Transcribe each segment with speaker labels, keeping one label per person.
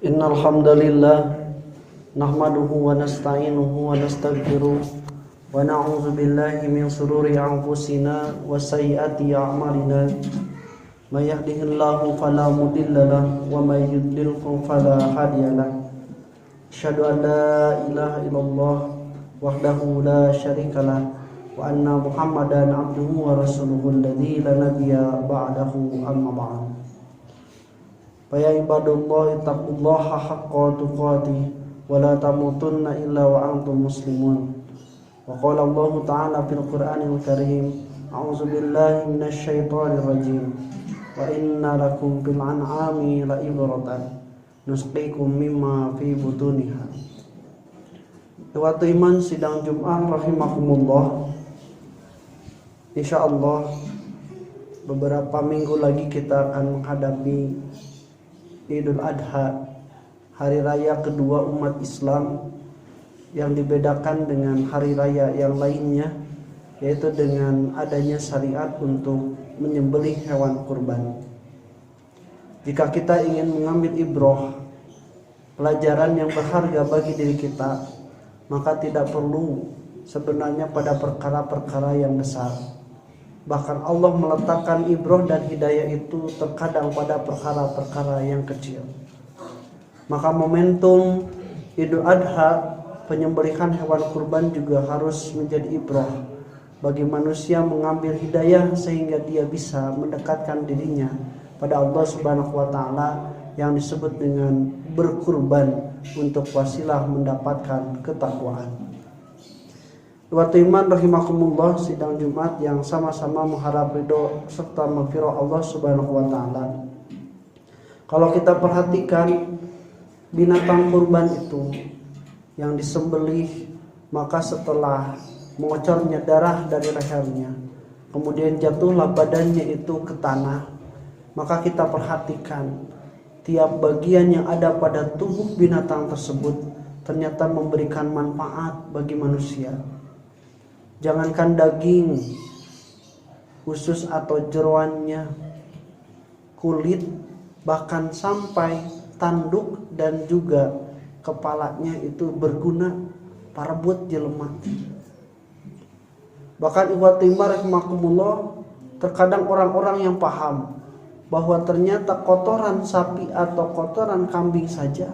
Speaker 1: Innal hamdalillah nahmaduhu wa nasta'inuhu wa nastaghfiruh wa na'udzu billahi min shururi anfusina wa sayyiati a'malina. May yahdihillahu fala mudhillalah wa may yudlilhu fala hadiyalah. Asyhadu an la ilaha illallah wahdahu la syarikalah wa anna Muhammadan abduhu wa rasuluhu alladzi la nabiyya ba'dahu amma ba'd. Ya ibadallah ittaqullaha haqqa tuqatih wa la tamutunna illa wa antum muslimun. Wa qala Allah ta'ala fil Qur'anil Karim, a'udzu billahi minasy syaithanir rajim. Wa inna lakum fil an'ami la'ibratan nusqikum mimma fi butuniha. Waktu iman sidang Jumat rahimakumullah. Insyaallah beberapa minggu lagi kita akan menghadapi Idul Adha, hari raya kedua umat Islam yang dibedakan dengan hari raya yang lainnya, yaitu dengan adanya syariat untuk menyembelih hewan kurban. Jika kita ingin mengambil ibrah, pelajaran yang berharga bagi diri kita, maka tidak perlu sebenarnya pada perkara-perkara yang besar. Bahkan Allah meletakkan ibrah dan hidayah itu terkadang pada perkara-perkara yang kecil. Maka momentum Idul Adha, penyembelihan hewan kurban juga harus menjadi ibrah bagi manusia mengambil hidayah sehingga dia bisa mendekatkan dirinya pada Allah Subhanahu wa taala yang disebut dengan berkurban untuk wasilah mendapatkan ketakwaan. Waktu iman rahimakumullah, sidang Jumat yang sama-sama mengharap ridho serta maghfirah Allah Subhanahu wa taala. Kalau kita perhatikan binatang kurban itu yang disembelih, maka setelah mengocornya darah dari lehernya, kemudian jatuhlah badannya itu ke tanah, maka kita perhatikan tiap bagian yang ada pada tubuh binatang tersebut ternyata memberikan manfaat bagi manusia. Jangankan daging, usus atau jeroannya, kulit, bahkan sampai tanduk dan juga kepalanya itu berguna parebut jelema. Bahkan ikhwat timar rahimakumullah, terkadang orang-orang yang paham bahwa ternyata kotoran sapi atau kotoran kambing saja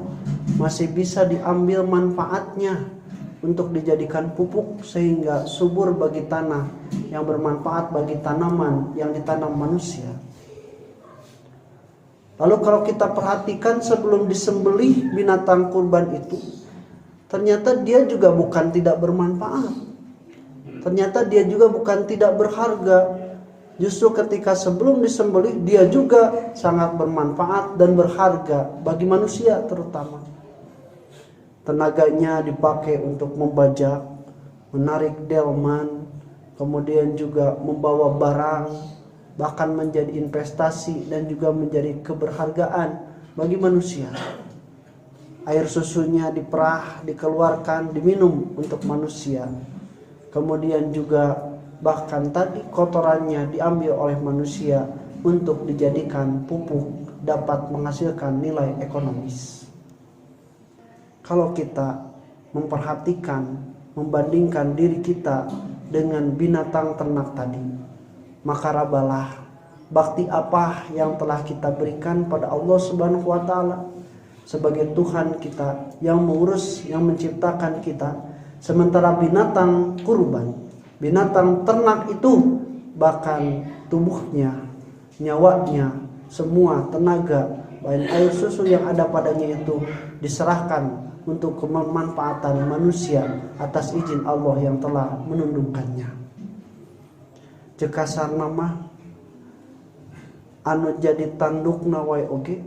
Speaker 1: masih bisa diambil manfaatnya untuk dijadikan pupuk sehingga subur bagi tanah yang bermanfaat bagi tanaman yang ditanam manusia. Lalu kalau kita perhatikan sebelum disembelih binatang kurban itu, ternyata dia juga bukan tidak bermanfaat. Ternyata dia juga bukan tidak berharga. Justru ketika sebelum disembelih dia juga sangat bermanfaat dan berharga bagi manusia terutama. Tenaganya dipakai untuk membajak, menarik delman, kemudian juga membawa barang, bahkan menjadi investasi dan juga menjadi keberhargaan bagi manusia. Air susunya diperah, dikeluarkan, diminum untuk manusia. Kemudian juga bahkan tadi kotorannya diambil oleh manusia untuk dijadikan pupuk, dapat menghasilkan nilai ekonomis. Kalau kita memperhatikan, membandingkan diri kita dengan binatang ternak tadi, maka rabalah bakti apa yang telah kita berikan pada Allah Subhanahu wa taala sebagai Tuhan kita yang mengurus, yang menciptakan kita. Sementara binatang kurban, binatang ternak itu bahkan tubuhnya, nyawanya, semua tenaga, baik air susu yang ada padanya itu diserahkan untuk kemanfaatan manusia atas izin Allah yang telah menundukkannya. Cekasar nama anu jadi tanduk nawai oge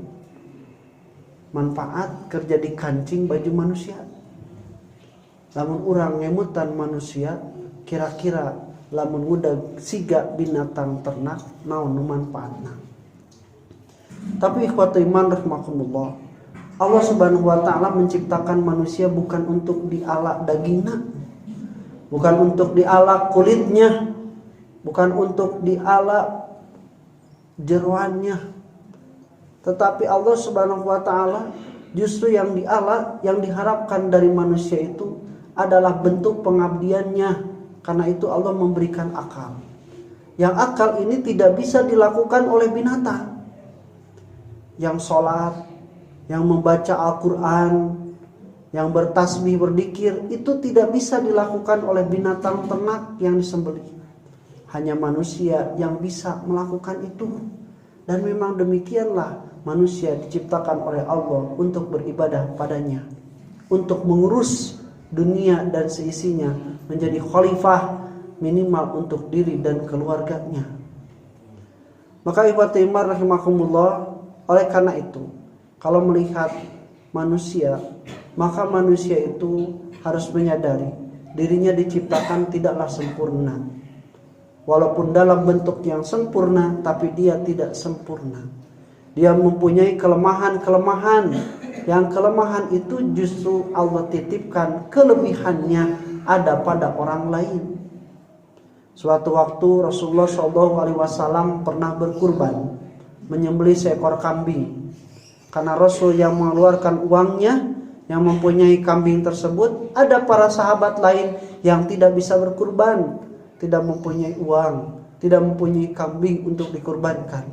Speaker 1: manfaat kerja di kancing baju manusia. Lamun urang ngemutan manusia, kira-kira lamun udah siga binatang ternak naon nu manfaatna. Tapi ikhwatu iman rahimakumullah, Allah Subhanahu wa taala menciptakan manusia bukan untuk dialak dagingnya, bukan untuk dialak kulitnya, bukan untuk dialak jeroannya, Tetapi Allah Subhanahu wa taala justru yang diharapkan dari manusia itu adalah bentuk pengabdiannya. Karena itu Allah memberikan akal. Yang akal ini tidak bisa dilakukan oleh binatang. Yang sholat, yang membaca Al-Quran, yang bertasbih, berzikir, itu tidak bisa dilakukan oleh binatang ternak yang disembelih. Hanya manusia yang bisa melakukan itu. Dan memang demikianlah manusia diciptakan oleh Allah untuk beribadah padanya, untuk mengurus dunia dan seisinya, menjadi khalifah minimal untuk diri dan keluarganya. Maka ikhwati iman rahimakumullah, oleh karena itu kalau melihat manusia, maka manusia itu harus menyadari dirinya diciptakan tidaklah sempurna. Walaupun dalam bentuk yang sempurna, tapi dia tidak sempurna. Dia mempunyai kelemahan-kelemahan. Yang kelemahan itu justru Allah titipkan kelebihannya ada pada orang lain. Suatu waktu Rasulullah SAW pernah berkurban, menyembelih seekor kambing. Karena Rasul yang mengeluarkan uangnya, yang mempunyai kambing tersebut, ada para sahabat lain yang tidak bisa berkurban, tidak mempunyai uang, tidak mempunyai kambing untuk dikurbankan.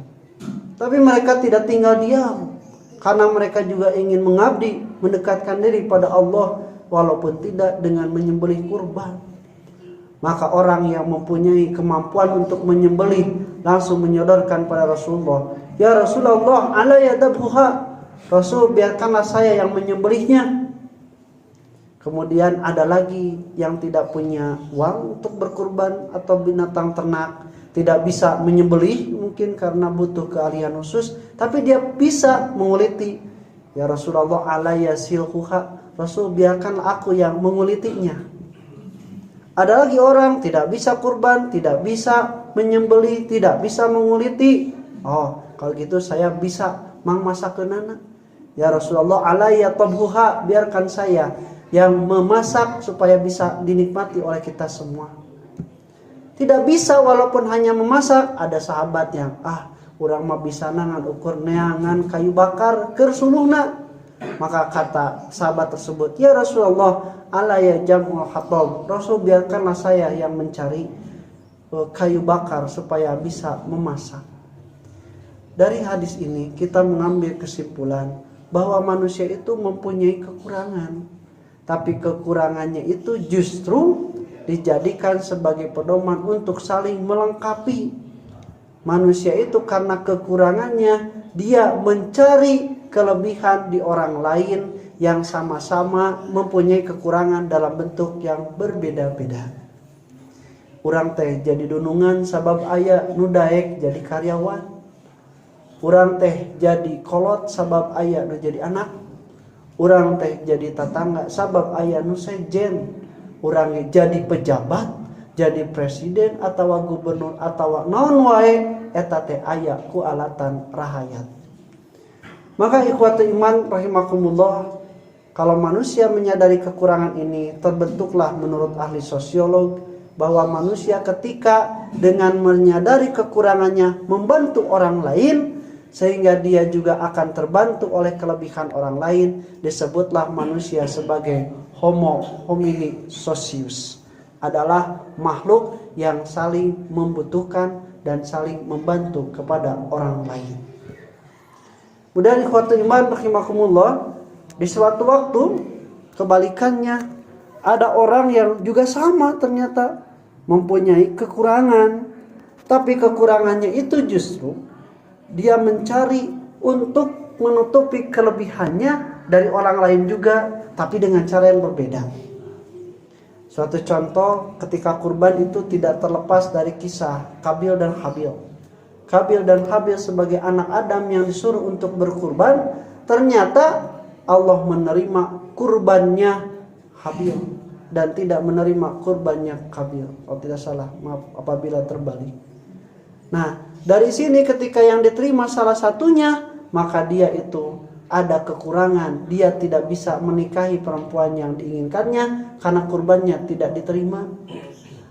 Speaker 1: Tapi mereka tidak tinggal diam, karena mereka juga ingin mengabdi, mendekatkan diri pada Allah, walaupun tidak dengan menyembelih kurban. Maka orang yang mempunyai kemampuan untuk menyembelih langsung menyodorkan pada Rasulullah, "Ya Rasulullah, ala yadabhuha." Rasul, biarkanlah saya yang menyembelihnya. Kemudian ada lagi yang tidak punya uang untuk berkurban atau binatang ternak, tidak bisa menyembelih mungkin karena butuh keahlian khusus, tapi dia bisa menguliti. "Ya Rasulullah, ala yasilhuha." Rasul, biarkanlah aku yang mengulitinya. Ada lagi orang tidak bisa kurban, tidak bisa menyembelih, tidak bisa menguliti. "Oh, kalau gitu saya bisa masakeunana." "Ya Rasulullah, alayya tabhuha." Biarkan saya yang memasak supaya bisa dinikmati oleh kita semua. Tidak bisa walaupun hanya memasak. Ada sahabat yang urang mah bisa nangan ukur neangan kayu bakar keur suluhna. Maka kata sahabat tersebut, "Ya Rasulullah, alayya jam'ul hatab." Rasul, biarkanlah saya yang mencari kayu bakar supaya bisa memasak. Dari hadis ini kita mengambil kesimpulan bahwa manusia itu mempunyai kekurangan, tapi kekurangannya itu justru dijadikan sebagai pedoman untuk saling melengkapi. Manusia itu karena kekurangannya dia mencari kelebihan di orang lain yang sama-sama mempunyai kekurangan dalam bentuk yang berbeda-beda. Urang teh jadi dunungan sabab aya nu daek jadi karyawan. Urang teh jadi kolot sabab aya nu jadi anak. Urang teh jadi tatangga sabab aya nu sejen. Urang jadi pejabat, jadi presiden atawa gubernur atawa naon wae, eta teh aya ku alatan rahayat. Maka ikhwati iman rahimakumullah, kalau manusia menyadari kekurangan ini, terbentuklah menurut ahli sosiolog bahwa manusia ketika dengan menyadari kekurangannya membantu orang lain, sehingga dia juga akan terbantu oleh kelebihan orang lain, disebutlah manusia sebagai homo homini socius, adalah makhluk yang saling membutuhkan dan saling membantu kepada orang lain. Kemudian ikhwatul iman rahimakumullah, di suatu waktu kebalikannya, ada orang yang juga sama ternyata mempunyai kekurangan, tapi kekurangannya itu justru dia mencari untuk menutupi kelebihannya dari orang lain juga, tapi dengan cara yang berbeda. Suatu contoh, ketika kurban itu tidak terlepas dari kisah Qabil dan Habil. Qabil dan Habil sebagai anak Adam yang disuruh untuk berkurban, ternyata Allah menerima kurbannya Habil dan tidak menerima kurbannya Qabil. Kalau tidak salah, maaf apabila terbalik. Nah, dari sini ketika yang diterima salah satunya, maka dia itu ada kekurangan. Dia tidak bisa menikahi perempuan yang diinginkannya karena kurbannya tidak diterima.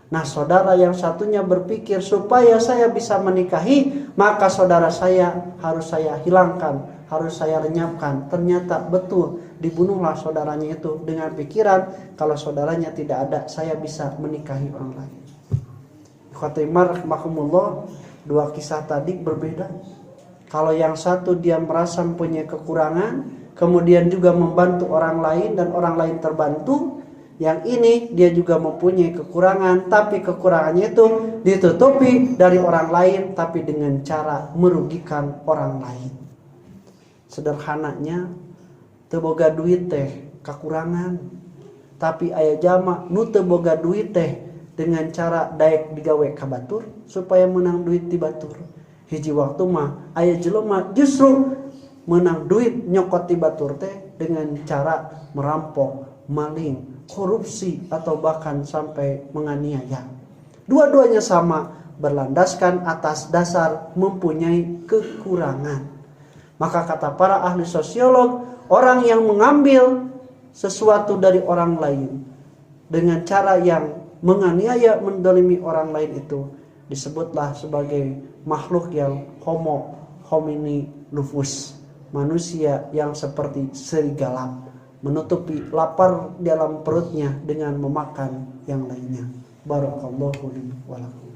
Speaker 1: Nah, saudara yang satunya berpikir supaya saya bisa menikahi, maka saudara saya harus saya hilangkan, harus saya lenyapkan. Ternyata betul, dibunuhlah saudaranya itu dengan pikiran kalau saudaranya tidak ada, saya bisa menikahi orang lain. Khotimah rahimahumullah, dua kisah tadi berbeda. Kalau yang satu dia merasa mempunyai kekurangan, kemudian juga membantu orang lain dan orang lain terbantu. Yang ini dia juga mempunyai kekurangan, tapi kekurangannya itu ditutupi dari orang lain, tapi dengan cara merugikan orang lain. Sederhananya, teu boga duit teh kekurangan, tapi aya jama nu teu boga duit teh dengan cara daek digawe ka batur supaya menang duit di batur. Hiji waktu mah aya jelema justru menang duit nyokot di batur teh dengan cara merampok, maling, korupsi, atau bahkan sampai menganiaya. Dua-duanya sama, berlandaskan atas dasar mempunyai kekurangan. Maka kata para ahli sosiolog, orang yang mengambil sesuatu dari orang lain dengan cara yang menganiaya, mendolimi orang lain itu disebutlah sebagai makhluk yang homo homini lupus, manusia yang seperti serigala, menutupi lapar dalam perutnya dengan memakan yang lainnya. Barakallahu li wa lakum.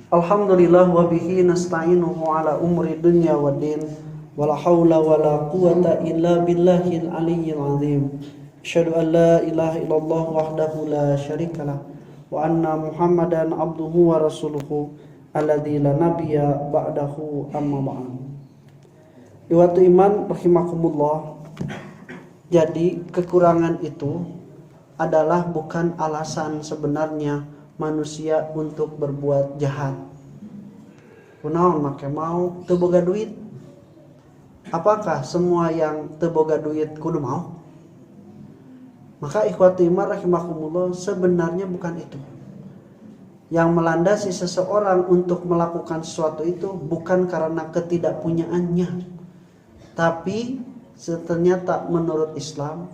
Speaker 1: Alhamdulillah wa bihi nasta'inuhu ala umri dunya waddin, wala haula wala quwata illa billahil aliyyil azim. Asyhadu an la ilaha illallah wahdahu la syarikalah wa anna Muhammadan abduhu wa rasuluhu alladzi la nabiyya ba'dahu amma ba'd. Iwatu iman rahimakumullah. Jadi kekurangan itu adalah bukan alasan sebenarnya manusia untuk berbuat jahat. Kunaon make mau teu boga duit? Apakah semua yang teu boga duit kudu mau? Maka ikhwati iman rahimakumullah, sebenarnya bukan itu. Yang melandasi seseorang untuk melakukan sesuatu itu bukan karena ketidakpunyaannya, tapi ternyata menurut Islam,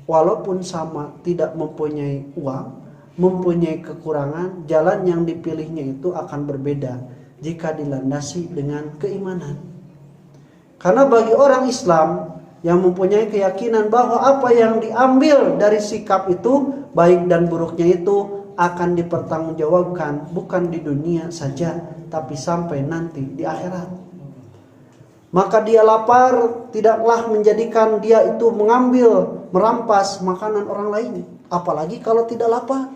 Speaker 1: walaupun sama tidak mempunyai uang, mempunyai kekurangan, jalan yang dipilihnya itu akan berbeda jika dilandasi dengan keimanan. Karena bagi orang Islam yang mempunyai keyakinan bahwa apa yang diambil dari sikap itu, baik dan buruknya itu akan dipertanggungjawabkan bukan di dunia saja, tapi sampai nanti di akhirat. Maka dia lapar tidaklah menjadikan dia itu mengambil, merampas makanan orang lain, apalagi kalau tidak lapar.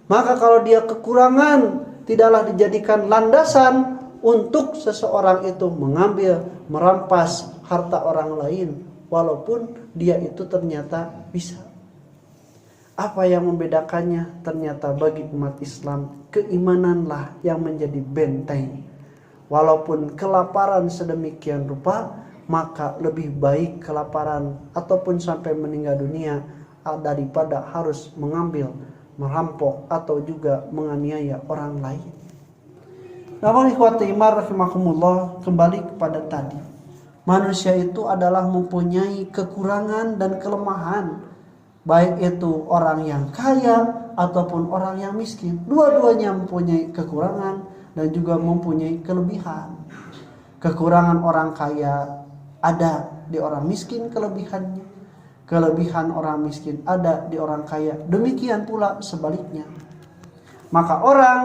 Speaker 1: Maka kalau dia kekurangan, tidaklah dijadikan landasan untuk seseorang itu mengambil, merampas harta orang lain, walaupun dia itu ternyata bisa. Apa yang membedakannya? Ternyata bagi umat Islam, keimananlah yang menjadi benteng. Walaupun kelaparan sedemikian rupa, maka lebih baik kelaparan ataupun sampai meninggal dunia daripada harus mengambil, merampok, atau juga menganiaya orang lain. Namun ikhwati iman rahimakumullah, kembali kepada tadi, manusia itu adalah mempunyai kekurangan dan kelemahan, baik itu orang yang kaya ataupun orang yang miskin. Dua-duanya mempunyai kekurangan dan juga mempunyai kelebihan. Kekurangan orang kaya ada di orang miskin kelebihannya, kelebihan orang miskin ada di orang kaya, demikian pula sebaliknya. Maka orang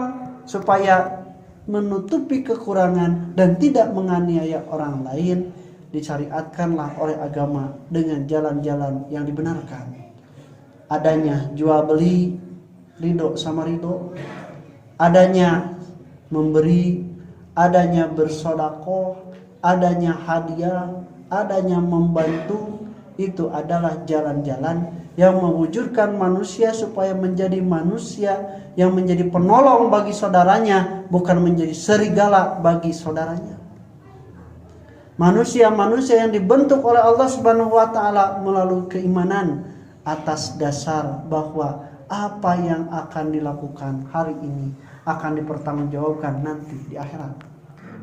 Speaker 1: supaya menutupi kekurangan dan tidak menganiaya orang lain, disyariatkanlah oleh agama dengan jalan-jalan yang dibenarkan. Adanya jual beli, ridho sama ridho, adanya memberi, adanya bersedekah, adanya hadiah, adanya membantu. Itu adalah jalan-jalan yang mewujudkan manusia supaya menjadi manusia yang menjadi penolong bagi saudaranya, bukan menjadi serigala bagi saudaranya. Manusia-manusia yang dibentuk oleh Allah Subhanahu wa taala melalui keimanan atas dasar bahwa apa yang akan dilakukan hari ini akan dipertanggungjawabkan nanti di akhirat.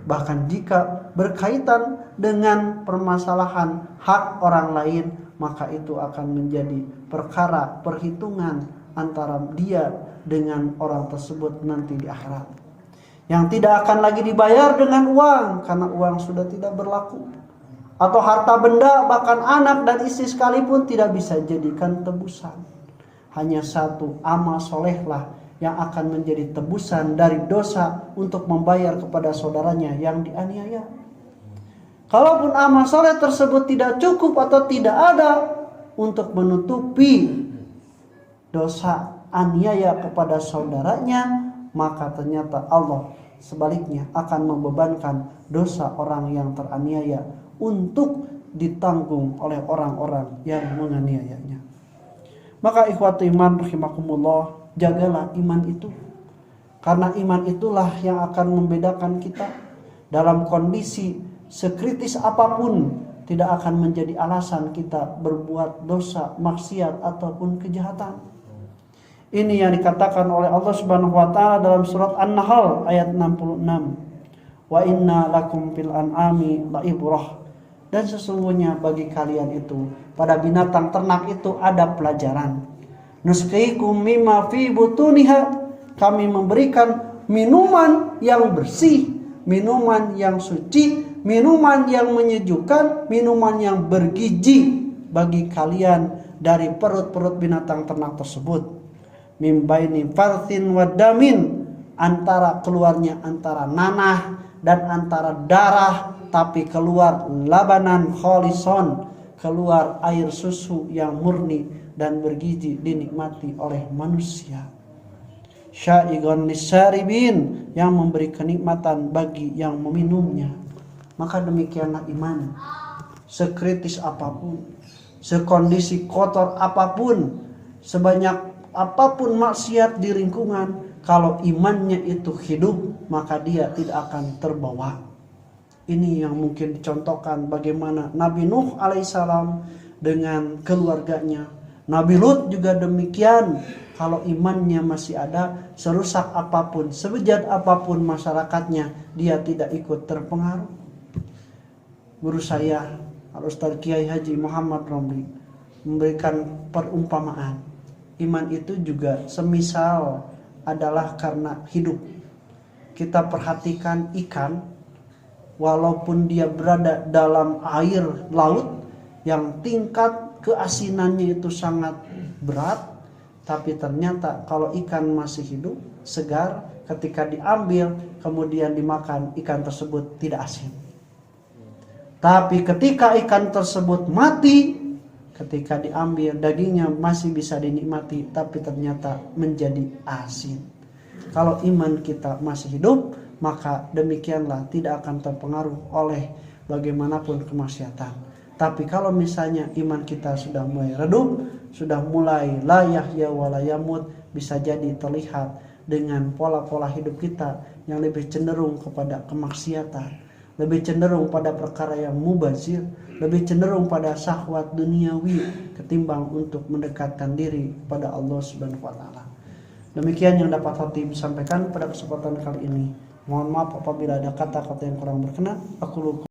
Speaker 1: Bahkan jika berkaitan dengan permasalahan hak orang lain, maka itu akan menjadi perkara perhitungan antara dia dengan orang tersebut nanti di akhirat, yang tidak akan lagi dibayar dengan uang karena uang sudah tidak berlaku, atau harta benda bahkan anak dan istri sekalipun tidak bisa jadikan tebusan. Hanya satu amal solehlah yang akan menjadi tebusan dari dosa untuk membayar kepada saudaranya yang dianiaya. Kalaupun amal soleh tersebut tidak cukup atau tidak ada untuk menutupi dosa aniaya kepada saudaranya, maka ternyata Allah sebaliknya akan membebankan dosa orang yang teraniaya untuk ditanggung oleh orang-orang yang menganiayanya. Maka ikhwatu iman rahimakumullah, jagalah iman itu, karena iman itulah yang akan membedakan kita dalam kondisi sekritis apapun, tidak akan menjadi alasan kita berbuat dosa, maksiat ataupun kejahatan. Ini yang dikatakan oleh Allah Subhanahu wa taala dalam surat An-Nahl ayat 66. Wa inna lakum fil an'ami la'ibrah. Dan sesungguhnya bagi kalian itu, pada binatang ternak itu ada pelajaran. Nusqikum mimma fi butuniha, kami memberikan minuman yang bersih, minuman yang suci, minuman yang menyejukkan, minuman yang bergizi bagi kalian dari perut-perut binatang ternak tersebut. Min baini farthin wadamin, antara keluarnya antara nanah dan antara darah, tapi keluar labanan kholison, keluar air susu yang murni dan bergizi, dinikmati oleh manusia. Sya'igon lisaribin, yang memberi kenikmatan bagi yang meminumnya. Maka demikianlah iman, sekritis apapun, sekondisi kotor apapun, sebanyak apapun maksiat di lingkungan, kalau imannya itu hidup, maka dia tidak akan terbawa. Ini yang mungkin dicontohkan bagaimana Nabi Nuh alaihissalam dengan keluarganya. Nabi Lut juga demikian. Kalau imannya masih ada, serusak apapun, sebejat apapun masyarakatnya, dia tidak ikut terpengaruh. Guru saya, Al-Ustaz Kiai Haji Muhammad Romli, memberikan perumpamaan. Iman itu juga semisal adalah karena hidup. Kita perhatikan ikan, walaupun dia berada dalam air laut yang tingkat keasinannya itu sangat berat, tapi ternyata kalau ikan masih hidup, segar, ketika diambil kemudian dimakan, ikan tersebut tidak asin. Tapi ketika ikan tersebut mati, ketika diambil dagingnya masih bisa dinikmati, tapi ternyata menjadi asin. Kalau iman kita masih hidup, maka demikianlah tidak akan terpengaruh oleh bagaimanapun kemaksiatan. Tapi kalau misalnya iman kita sudah mulai redup, sudah mulai la yahya wa la yamut, bisa jadi terlihat dengan pola-pola hidup kita yang lebih cenderung kepada kemaksiatan, lebih cenderung pada perkara yang mubazir, lebih cenderung pada syahwat duniawi ketimbang untuk mendekatkan diri pada Allah Subhanahu wa taala. Demikian yang dapat Khatib sampaikan pada kesempatan kali ini. Mohon maaf apabila ada kata-kata yang kurang berkenan. Aku